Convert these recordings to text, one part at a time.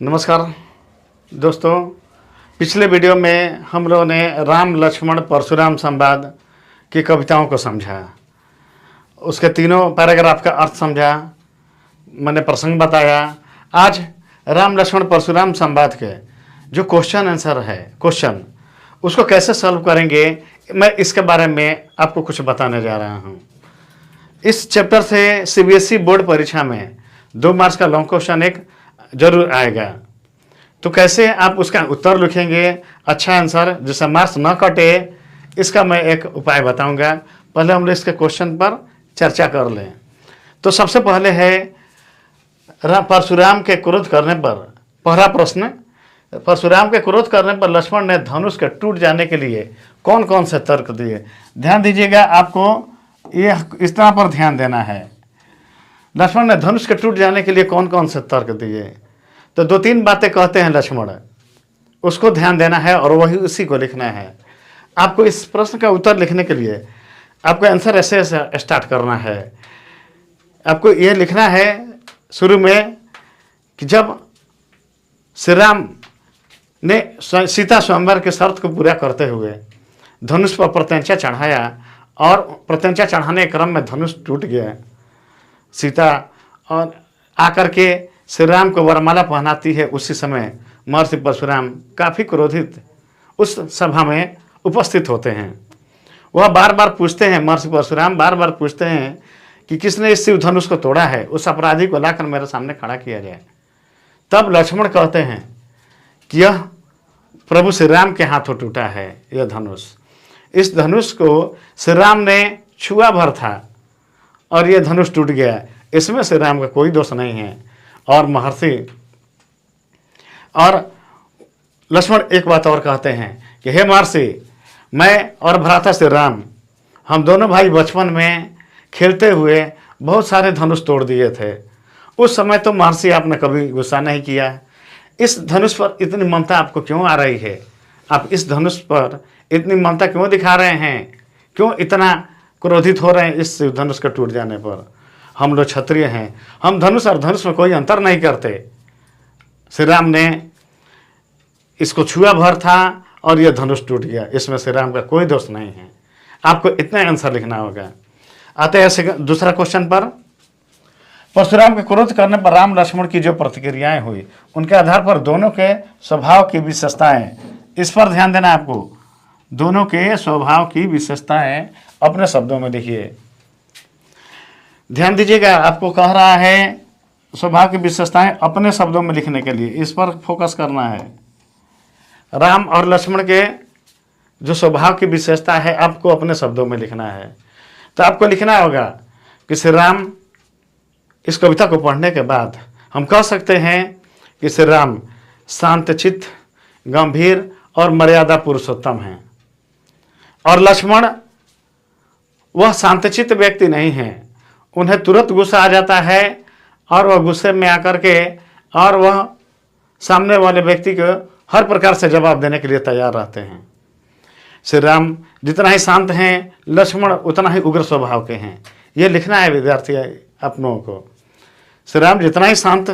नमस्कार दोस्तों, पिछले वीडियो में हम लोगों ने राम लक्ष्मण परशुराम संवाद की कविताओं को समझा, उसके तीनों पैराग्राफ का अर्थ समझा, मैंने प्रसंग बताया। आज राम लक्ष्मण परशुराम संवाद के जो क्वेश्चन आंसर है, क्वेश्चन उसको कैसे सॉल्व करेंगे, मैं इसके बारे में आपको कुछ बताने जा रहा हूँ। इस चैप्टर से सीबीएसई बोर्ड परीक्षा में 2 मार्क्स का लॉन्ग क्वेश्चन एक जरूर आएगा। तो कैसे आप उसका उत्तर लिखेंगे, अच्छा आंसर जिससे मार्क्स न कटे, इसका मैं एक उपाय बताऊंगा। पहले हम इसके क्वेश्चन पर चर्चा कर लें। तो सबसे पहले है परशुराम के क्रोध करने पर, पहला प्रश्न, परशुराम के क्रोध करने पर लक्ष्मण ने धनुष के टूट जाने के लिए कौन कौन से तर्क दिए। ध्यान दीजिएगा, आपको ये इतना पर ध्यान देना है। लक्ष्मण ने धनुष के टूट जाने के लिए कौन कौन से तर्क दिए, तो 2-3 बातें कहते हैं लक्ष्मण, उसको ध्यान देना है और वही उसी को लिखना है। आपको इस प्रश्न का उत्तर लिखने के लिए आपको आंसर ऐसे स्टार्ट करना है। आपको ये लिखना है शुरू में कि जब श्री राम ने सीता स्वयंवर के शर्त को पूरा करते हुए धनुष पर प्रत्यंचा चढ़ाया और प्रत्यंचा चढ़ाने के क्रम में धनुष टूट गया, सीता और आकर के श्री राम को वरमाला पहनाती है, उसी समय महर्षि परशुराम काफ़ी क्रोधित उस सभा में उपस्थित होते हैं। वह बार बार पूछते हैं, महर्षि परशुराम बार बार पूछते हैं कि किसने इस शिव धनुष को तोड़ा है, उस अपराधी को लाकर मेरे सामने खड़ा किया जाए। तब लक्ष्मण कहते हैं कि यह प्रभु श्री राम के हाथों टूटा है यह धनुष। इस धनुष को श्री राम ने छुआ भर था और यह धनुष टूट गया, इसमें श्री राम का कोई दोष नहीं है। और महर्षि और लक्ष्मण एक बात और कहते हैं कि हे महर्षि, मैं और भ्राता श्री राम, हम दोनों भाई बचपन में खेलते हुए बहुत सारे धनुष तोड़ दिए थे। उस समय तो महर्षि आपने कभी गुस्सा नहीं किया। इस धनुष पर इतनी ममता आपको क्यों आ रही है? आप इस धनुष पर इतनी ममता क्यों दिखा रहे हैं? क्यों इतना क्रोधित हो रहे हैं इस धनुष के टूट जाने पर? हम लोग क्षत्रिय हैं, हम धनुष और धनुष में कोई अंतर नहीं करते। श्री राम ने इसको छुआ भर था और यह धनुष टूट गया, इसमें श्री राम का कोई दोष नहीं है। आपको इतना आंसर लिखना होगा। आते हैं दूसरा क्वेश्चन पर। परशुराम के क्रोध करने पर राम लक्ष्मण की जो प्रतिक्रियाएं हुई, उनके आधार पर दोनों के स्वभाव की विशेषताएं, इस पर ध्यान देना आपको। दोनों के स्वभाव की विशेषताएं अपने शब्दों में लिखिए। ध्यान दीजिएगा, आपको कह रहा है स्वभाव की विशेषताएं अपने शब्दों में लिखने के लिए, इस पर फोकस करना है। राम और लक्ष्मण के जो स्वभाव की विशेषता है आपको अपने शब्दों में लिखना है। तो आपको लिखना होगा कि श्री राम, इस कविता को पढ़ने के बाद हम कह सकते हैं कि श्री राम शांतचित्त, गंभीर और मर्यादा पुरुषोत्तम हैं। और लक्ष्मण वह शांतचित्त व्यक्ति नहीं है, उन्हें तुरंत गुस्सा आ जाता है और वह गुस्से में आकर के और वह सामने वाले व्यक्ति को हर प्रकार से जवाब देने के लिए तैयार रहते हैं। श्री राम जितना ही शांत हैं, लक्ष्मण उतना ही उग्र स्वभाव के हैं। ये लिखना है विद्यार्थी अपनों को। श्री राम जितना ही शांत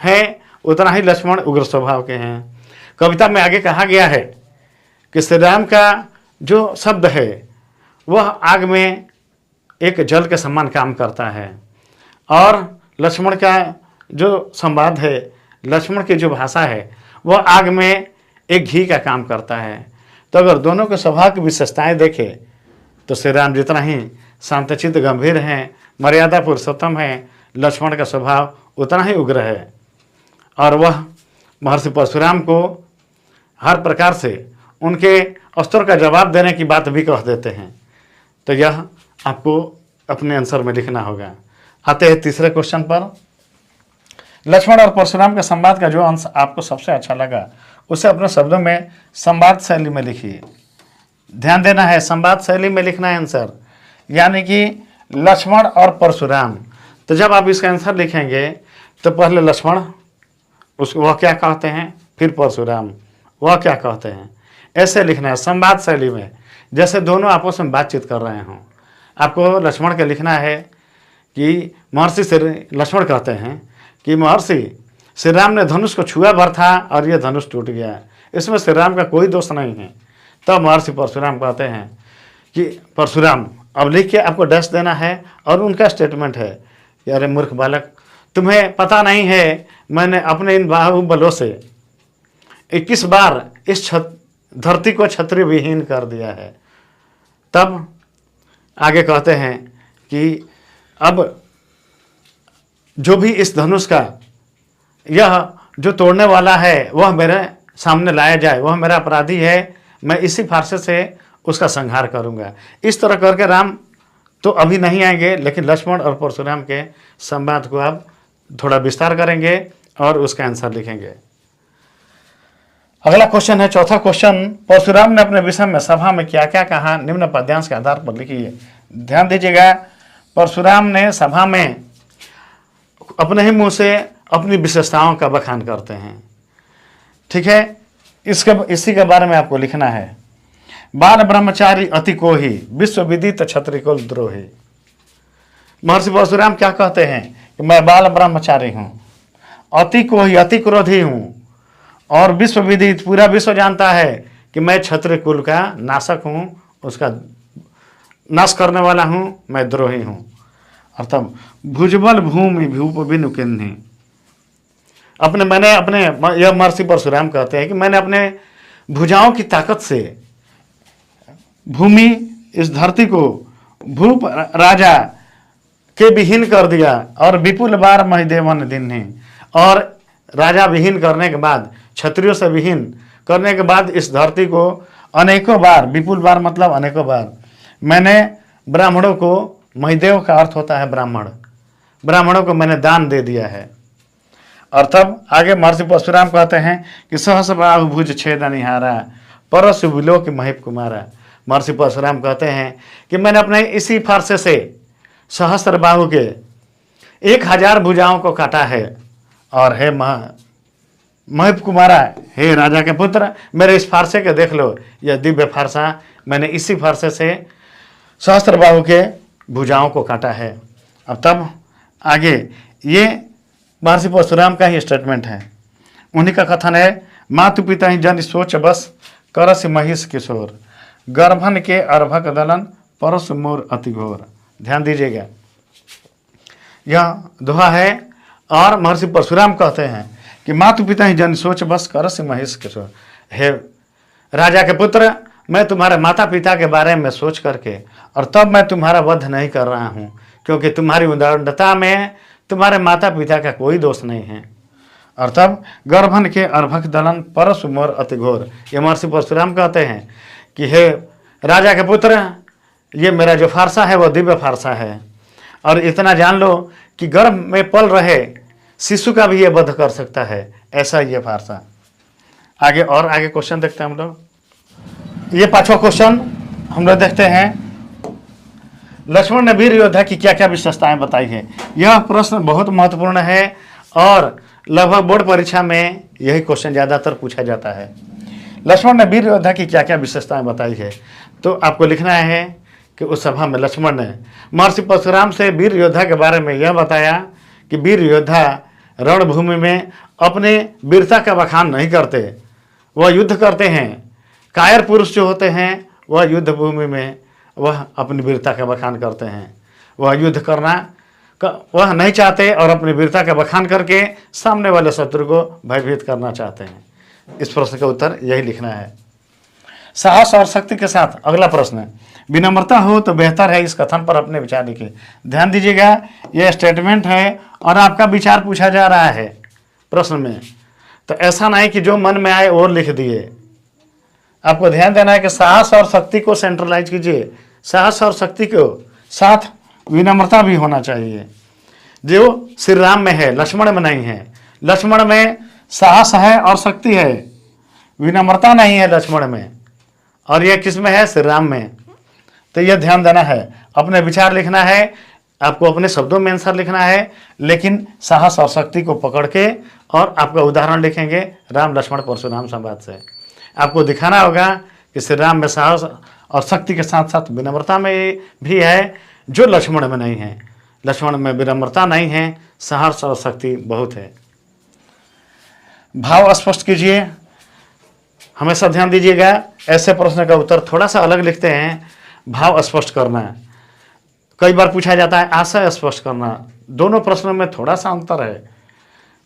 है उतना ही लक्ष्मण उग्र स्वभाव के हैं। कविता में आगे कहा गया है कि श्री राम का जो शब्द है वह आग में एक जल के समान काम करता है और लक्ष्मण का जो संवाद है, लक्ष्मण की जो भाषा है वह आग में एक घी का काम करता है। तो अगर दोनों के स्वभाव की विशेषताएं देखें तो श्री राम जितना ही शांतचित्त, गंभीर हैं, मर्यादा पुरुषोत्तम है, लक्ष्मण का स्वभाव उतना ही उग्र है। और वह महर्षि परशुराम को हर प्रकार से उनके अस्त्रों का जवाब देने की बात भी कह देते हैं। तो यह आपको अपने आंसर में लिखना होगा। आते हैं तीसरे क्वेश्चन पर। लक्ष्मण और परशुराम के संवाद का जो अंश आपको सबसे अच्छा लगा उसे अपने शब्दों में संवाद शैली में लिखिए। ध्यान देना है, संवाद शैली में लिखना है आंसर, यानी कि लक्ष्मण और परशुराम। तो जब आप इसका आंसर लिखेंगे तो पहले लक्ष्मण उसको वह क्या कहते हैं, फिर परशुराम वह क्या कहते हैं, ऐसे लिखना है संवाद शैली में, जैसे दोनों आपस में बातचीत कर रहे हों। आपको लक्ष्मण के लिखना है कि महर्षि से लक्ष्मण कहते हैं कि महर्षि, श्री राम ने धनुष को छुआ भर था और यह धनुष टूट गया, इसमें श्री राम का कोई दोष नहीं है। तब महर्षि परशुराम कहते हैं कि परशुराम अब लिख के आपको डैश देना है, और उनका स्टेटमेंट है कि अरे मूर्ख बालक, तुम्हें पता नहीं है मैंने अपने इन बाहुबलों से 21 बार इस धरती को क्षत्रिय विहीन कर दिया है। तब आगे कहते हैं कि अब जो भी इस धनुष का यह जो तोड़ने वाला है वह मेरे सामने लाया जाए, वह मेरा अपराधी है, मैं इसी फारसे से उसका संहार करूंगा। इस तरह करके राम तो अभी नहीं आएंगे, लेकिन लक्ष्मण और परशुराम के संवाद को आप थोड़ा विस्तार करेंगे और उसका आंसर लिखेंगे। अगला क्वेश्चन है, चौथा क्वेश्चन, परशुराम ने अपने विषय में सभा में क्या क्या कहा, निम्न पद्यांश के आधार पर लिखिए। ध्यान दीजिएगा, परशुराम ने सभा में अपने ही मुंह से अपनी विशेषताओं का बखान करते हैं। ठीक है, इसी के बारे में आपको लिखना है। बाल ब्रह्मचारी अति कोही, विश्व विदित क्षत्रिय कुल द्रोही। महर्षि परशुराम क्या कहते हैं कि मैं बाल ब्रह्मचारी हूं, अति कोही अति क्रोधी हूं, और विश्व विदित पूरा विश्व जानता है कि मैं क्षत्रिय कुल का नाशक हूं, उसका नाश करने वाला हूं, मैं द्रोही हूं। अर्थात भुजबल भूमि भूप बिनु किन्हीं, यह महर्षि परशुराम कहते हैं कि मैंने अपने भुजाओं की ताकत से भूमि, इस धरती को भूप राजा के विहीन कर दिया, और विपुल बार महिदेवन दिन्हीं, और राजा विहीन करने के बाद, क्षत्रियों से विहीन करने के बाद इस धरती को अनेकों बार, विपुल बार मतलब अनेकों बार, मैंने ब्राह्मणों को, महिदेव का अर्थ होता है ब्राह्मण, ब्राह्मणों को मैंने दान दे दिया है। और तब आगे महर्षि परशुराम कहते हैं कि सहस बाहु भुज छेद निहारा, परशु विलोक महिप कुमारा। महर्षि परशुराम कहते हैं कि मैंने अपने इसी फारसे से सहस्त्र बाहु के 1000 भुजाओं को काटा है, और हे महिप कुमारा, हे राजा के पुत्र, मेरे इस फारसे के देख लो, यह दिव्य फारसा, मैंने इसी फारसे से सहस्त्र बाहु के भुजाओं को काटा है। अब तब आगे ये महर्षि परशुराम का ही स्टेटमेंट है, उन्हीं का कथन है, मातु पिता ही जन सोच बस, करस महिष किशोर, गर्भन के अर्भक दलन, परस मोर अति घोर। ध्यान दीजिएगा, यह दोहा है, और महर्षि परशुराम कहते हैं कि मातु पिता ही जन सोच बस, करस महिष किशोर। हे राजा के पुत्र, मैं तुम्हारे माता पिता के बारे में सोच करके, और तब मैं तुम्हारा वध नहीं कर रहा हूँ, क्योंकि तुम्हारी उदारता में तुम्हारे माता पिता का कोई दोष नहीं है। और तब गर्भन के अर्भक दलन, परस मोर अति घोर। ये महर्षि परशुराम कहते हैं कि हे राजा के पुत्र, ये मेरा जो फारसा है वह दिव्य फारसा है, और इतना जान लो कि गर्भ में पल रहे शिशु का भी ये वध कर सकता है, ऐसा ये फारसा। आगे क्वेश्चन देखते हैं हम लोग। ये 5वां क्वेश्चन हम लोग देखते हैं, लक्ष्मण ने वीर योद्धा की क्या क्या विशेषताएं बताई है। यह प्रश्न बहुत महत्वपूर्ण है, और लगभग बोर्ड परीक्षा में यही क्वेश्चन ज़्यादातर पूछा जाता है। लक्ष्मण ने वीर योद्धा की क्या क्या विशेषताएं बताई है, तो आपको लिखना है कि उस सभा में लक्ष्मण ने महर्षि परशुराम से वीर योद्धा के बारे में यह बताया कि वीर योद्धा रणभूमि में अपने वीरता का बखान नहीं करते, वह युद्ध करते हैं। कायर पुरुष जो होते हैं वह युद्ध भूमि में वह अपनी वीरता का बखान करते हैं, वह युद्ध करना वह नहीं चाहते, और अपनी वीरता का बखान करके सामने वाले शत्रु को भयभीत करना चाहते हैं। इस प्रश्न का उत्तर यही लिखना है। साहस और शक्ति के साथ अगला प्रश्न, विनम्रता हो तो बेहतर है, इस कथन पर अपने विचार लिखिए। ध्यान दीजिएगा, यह स्टेटमेंट है और आपका विचार पूछा जा रहा है प्रश्न में, तो ऐसा नहीं कि जो मन में आए और लिख दिए। आपको ध्यान देना है कि साहस और शक्ति को सेंट्रलाइज कीजिए, साहस और शक्ति को साथ विनम्रता भी होना चाहिए, जो श्री राम में है, लक्ष्मण में नहीं है। लक्ष्मण में साहस है और शक्ति है, विनम्रता नहीं है लक्ष्मण में, और यह किस में है? श्री राम में। तो यह ध्यान देना है, अपने विचार लिखना है, आपको अपने शब्दों में आंसर लिखना है, लेकिन साहस और शक्ति को पकड़ के, और आपका उदाहरण लिखेंगे राम लक्ष्मण परशुराम संवाद से। आपको दिखाना होगा कि श्री राम में साहस और शक्ति के साथ साथ विनम्रता में भी है, जो लक्ष्मण में नहीं है। लक्ष्मण में विनम्रता नहीं है, साहस और शक्ति बहुत है। भाव स्पष्ट कीजिए। हमेशा ध्यान दीजिएगा, ऐसे प्रश्न का उत्तर थोड़ा सा अलग लिखते हैं। भाव स्पष्ट करना, कई बार पूछा जाता है आशय स्पष्ट करना, दोनों प्रश्नों में थोड़ा सा अंतर है।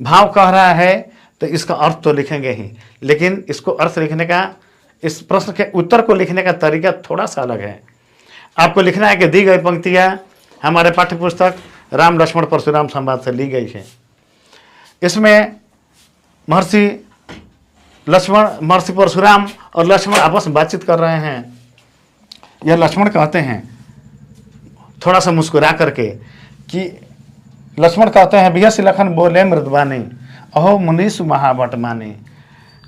भाव कह रहा है तो इसका अर्थ तो लिखेंगे ही, लेकिन इसको अर्थ लिखने का, इस प्रश्न के उत्तर को लिखने का तरीका थोड़ा सा अलग है। आपको लिखना है कि दी गई पंक्तियां हमारे पाठ्य पुस्तक राम लक्ष्मण परशुराम संवाद से ली गई है। इसमें महर्षि परशुराम और लक्ष्मण आपस में बातचीत कर रहे हैं। यह लक्ष्मण कहते हैं थोड़ा सा मुस्कुरा करके कि लक्ष्मण कहते हैं बिहस लखन बोले मृदवानी अहो मुनीष महाबट माने।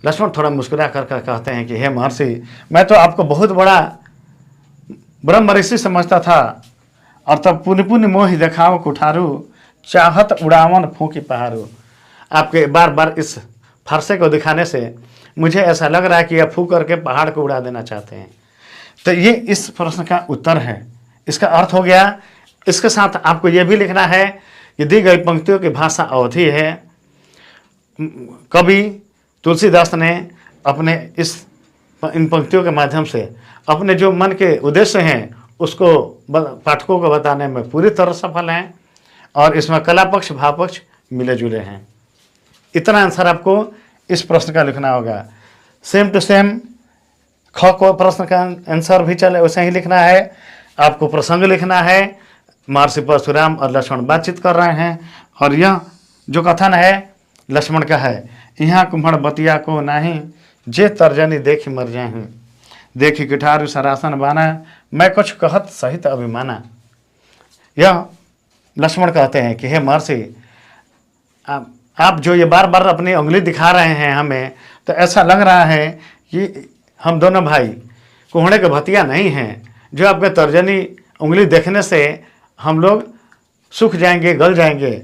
लक्ष्मण थोड़ा मुस्कुरा कर कहते हैं कि हे महर्षि, मैं तो आपको बहुत बड़ा ब्रह्म ऋषि समझता था, और तब पुनि पुनि मोहि देखाओ कुठारू चाहत उड़ावन फूकी पहाड़ू। आपके बार बार इस फरसे को दिखाने से मुझे ऐसा लग रहा है कि यह फूक करके पहाड़ को उड़ा देना चाहते हैं। तो ये इस प्रश्न का उत्तर है, इसका अर्थ हो गया। इसके साथ आपको यह भी लिखना है कि दी गई पंक्तियों की भाषा अवधि है। कवि तुलसीदास ने अपने इन पंक्तियों के माध्यम से अपने जो मन के उद्देश्य हैं उसको पाठकों को बताने में पूरी तरह सफल हैं, और इसमें कला पक्ष भाव पक्ष मिले जुले हैं। इतना आंसर आपको इस प्रश्न का लिखना होगा। सेम टू सेम ख को प्रश्न का आंसर भी चले वैसे ही लिखना है। आपको प्रसंग लिखना है। महर्षि परशुराम और लक्ष्मण बातचीत कर रहे हैं, और यह जो कथन है लक्ष्मण का है, यहाँ कुम्हड़ बतिया को नाही जे तर्जनी देखी मर जाही देखी किठारू सरासन बाना मैं कुछ कहत सहित अभिमाना। यह लक्ष्मण कहते हैं कि हे महर्षि, आप जो ये बार बार अपनी उंगली दिखा रहे हैं हमें, तो ऐसा लग रहा है कि हम दोनों भाई कोहड़े के भतिया नहीं हैं, जो आपके तर्जनी उंगली देखने से हम लोग सूख जाएंगे, गल जाएंगे।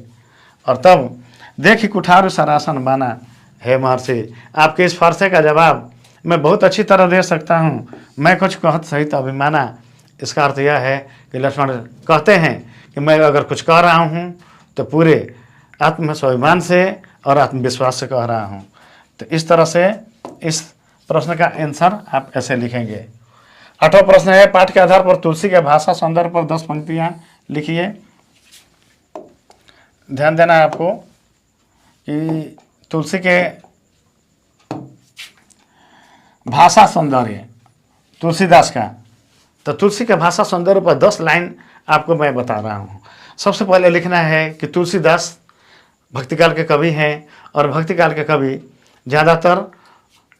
और तब देखी कुठारू सरासन बाना। हे महर्षि, आपके इस फारसे का जवाब मैं बहुत अच्छी तरह दे सकता हूँ, मैं कुछ कहत सहित अभिमाना। इसका अर्थ यह है कि लक्ष्मण कहते हैं कि मैं अगर कुछ कह रहा हूँ तो पूरे आत्मस्वाभिमान से और आत्मविश्वास से कह रहा हूँ। तो इस तरह से इस प्रश्न का आंसर आप ऐसे लिखेंगे। 8वां प्रश्न है, पाठ के आधार पर तुलसी के भाषा सौंदर्य पर 10 पंक्तियाँ लिखिए। ध्यान देना है आपको कि तुलसी के भाषा सौंदर्य तुलसीदास का, तो तुलसी के भाषा सौंदर्य पर 10 लाइन आपको मैं बता रहा हूँ। सबसे पहले लिखना है कि तुलसीदास भक्तिकाल के कवि हैं, और भक्तिकाल के कवि ज़्यादातर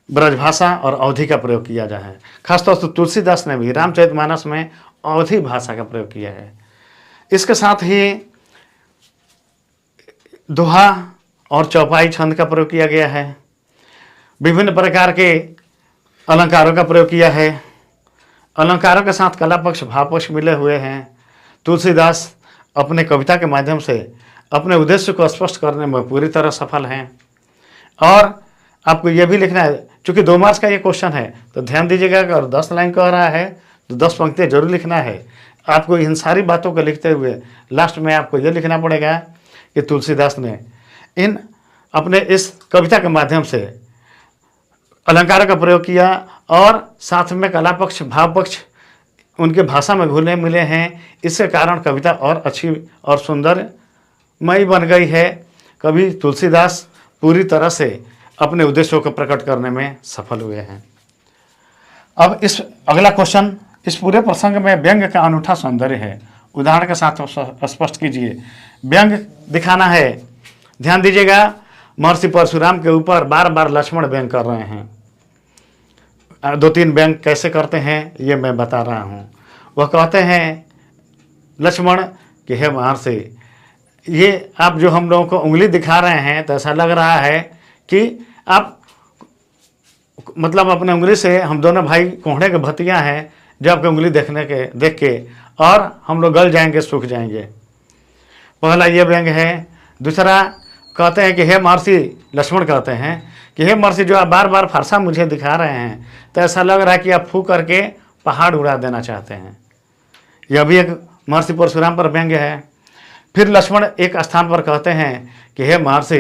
ब्रजभाषा और अवधि का प्रयोग किया जाए है। खासतौर से तुलसीदास ने भी रामचरितमानस में अवधि भाषा का प्रयोग किया है। इसके साथ ही दोहा और चौपाई छंद का प्रयोग किया गया है। विभिन्न प्रकार के अलंकारों का प्रयोग किया है। अलंकारों के साथ कला पक्ष भाव पक्ष मिले हुए हैं। तुलसीदास अपने कविता के माध्यम से अपने उद्देश्य को स्पष्ट करने में पूरी तरह सफल हैं। और आपको यह भी लिखना है, चूँकि 2 मार्क्स का ये क्वेश्चन है, तो ध्यान दीजिएगा कि अगर 10 लाइन कह रहा है तो 10 पंक्तियाँ जरूर लिखना है। आपको इन सारी बातों को लिखते हुए लास्ट में आपको ये लिखना पड़ेगा कि तुलसीदास ने इन अपने इस कविता के माध्यम से अलंकार का प्रयोग किया, और साथ में कला पक्ष भाव पक्ष उनके भाषा में घुले मिले हैं। इसके कारण कविता और अच्छी और सुंदरमयी बन गई है। कवि तुलसीदास पूरी तरह से अपने उद्देश्यों को प्रकट करने में सफल हुए हैं। अब इस अगला क्वेश्चन, इस पूरे प्रसंग में व्यंग का अनूठा सौंदर्य है, उदाहरण के साथ स्पष्ट कीजिए। व्यंग दिखाना है। ध्यान दीजिएगा, महर्षि परशुराम के ऊपर बार बार लक्ष्मण व्यंग कर रहे हैं। 2-3 व्यंग कैसे करते हैं ये मैं बता रहा हूँ। वह कहते हैं लक्ष्मण कि हे महर्षि, ये आप जो हम लोगों को उंगली दिखा रहे हैं, तो ऐसा लग रहा है कि आप मतलब अपने उंगली से हम दोनों भाई कोहड़े के भतिया हैं, जो आपकी उंगली देख के और हम लोग गल जाएंगे, सूख जाएंगे। पहला ये व्यंग है। दूसरा कहते हैं कि हे महर्षि, लक्ष्मण कहते हैं कि हे महर्षि, जो आप बार बार फरसा मुझे दिखा रहे हैं, तो ऐसा लग रहा है कि आप फूंक करके पहाड़ उड़ा देना चाहते हैं। यह भी एक महर्षि परशुराम पर व्यंग्य है। फिर लक्ष्मण एक स्थान पर कहते हैं कि हे महर्षि,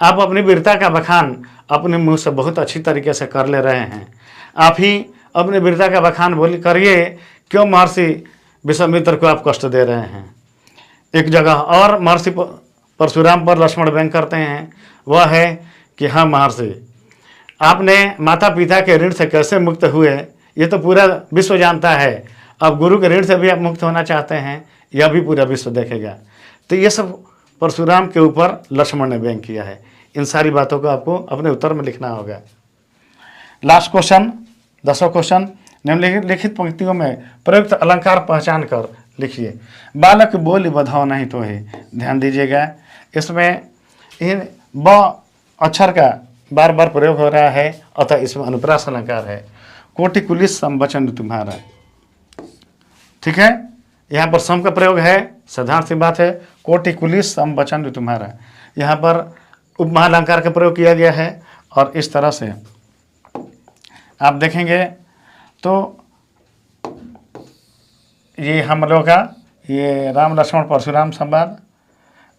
आप अपनी वीरता का बखान अपने मुंह से बहुत अच्छी तरीके से कर ले रहे हैं। आप ही अपनी वीरता का बखान बोल करिए, क्यों महर्षि विश्वामित्र को आप कष्ट दे रहे हैं। एक जगह और महर्षि परशुराम पर लक्ष्मण व्यंग करते हैं, वह है कि हाँ महर्षि, आपने माता पिता के ऋण से कैसे मुक्त हुए ये तो पूरा विश्व जानता है। अब गुरु के ऋण से भी आप मुक्त होना चाहते हैं, यह भी पूरा विश्व देखेगा। तो ये सब परशुराम के ऊपर लक्ष्मण ने व्यंग किया है। इन सारी बातों को आपको अपने उत्तर में लिखना होगा। लास्ट क्वेश्चन, 10वां क्वेश्चन, निम्नलिखित पंक्तियों में प्रयुक्त अलंकार पहचान कर लिखिए। बालक बोली बधाओ नहीं तो ही। ध्यान दीजिएगा, इसमें इन ब अक्षर का बार बार प्रयोग हो रहा है, अतः इसमें अनुप्रास अलंकार है। कोटि कुलिस सम वचन तुम्हारा, ठीक है। यहाँ पर सम का प्रयोग है, साधारण सी बात है। कोटि कुलिस सम वचन तुम्हारा, यहाँ पर उपमा अलंकार का प्रयोग किया गया है। और इस तरह से आप देखेंगे तो ये हम लोग का ये राम लक्ष्मण परशुराम संवाद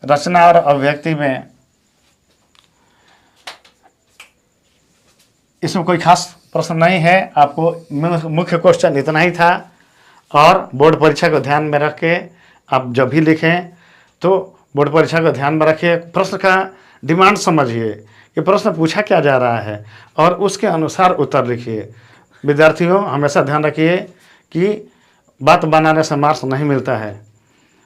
रचना और अभिव्यक्ति में इसमें कोई खास प्रश्न नहीं है। आपको मुख्य क्वेश्चन इतना ही था, और बोर्ड परीक्षा को ध्यान में रख के आप जब भी लिखें तो बोर्ड परीक्षा को ध्यान में रखिए। प्रश्न का डिमांड समझिए कि प्रश्न पूछा क्या जा रहा है और उसके अनुसार उत्तर लिखिए। विद्यार्थियों, हमेशा ध्यान रखिए कि बात बनाने से मार्क्स नहीं मिलता है।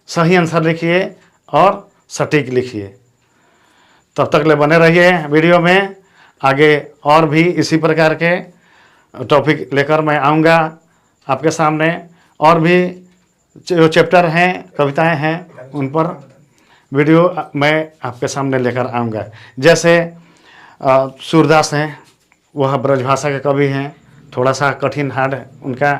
सही आंसर लिखिए और सटीक लिखिए। तब तक ले बने रहिए वीडियो में। आगे और भी इसी प्रकार के टॉपिक लेकर मैं आऊँगा आपके सामने। और भी जो चैप्टर हैं, कविताएं हैं, उन पर वीडियो मैं आपके सामने लेकर आऊँगा। जैसे सूरदास हैं, वह ब्रजभाषा के कवि हैं, थोड़ा सा कठिन हार्ड उनका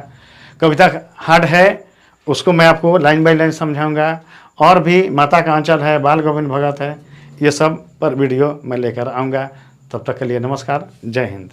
कविता हार्ड है, उसको मैं आपको लाइन बाय लाइन समझाऊंगा। और भी माता का आंचल है, बाल गोविंद भगत है, ये सब पर वीडियो मैं लेकर आऊँगा। तब तक के लिए नमस्कार, जय हिंद।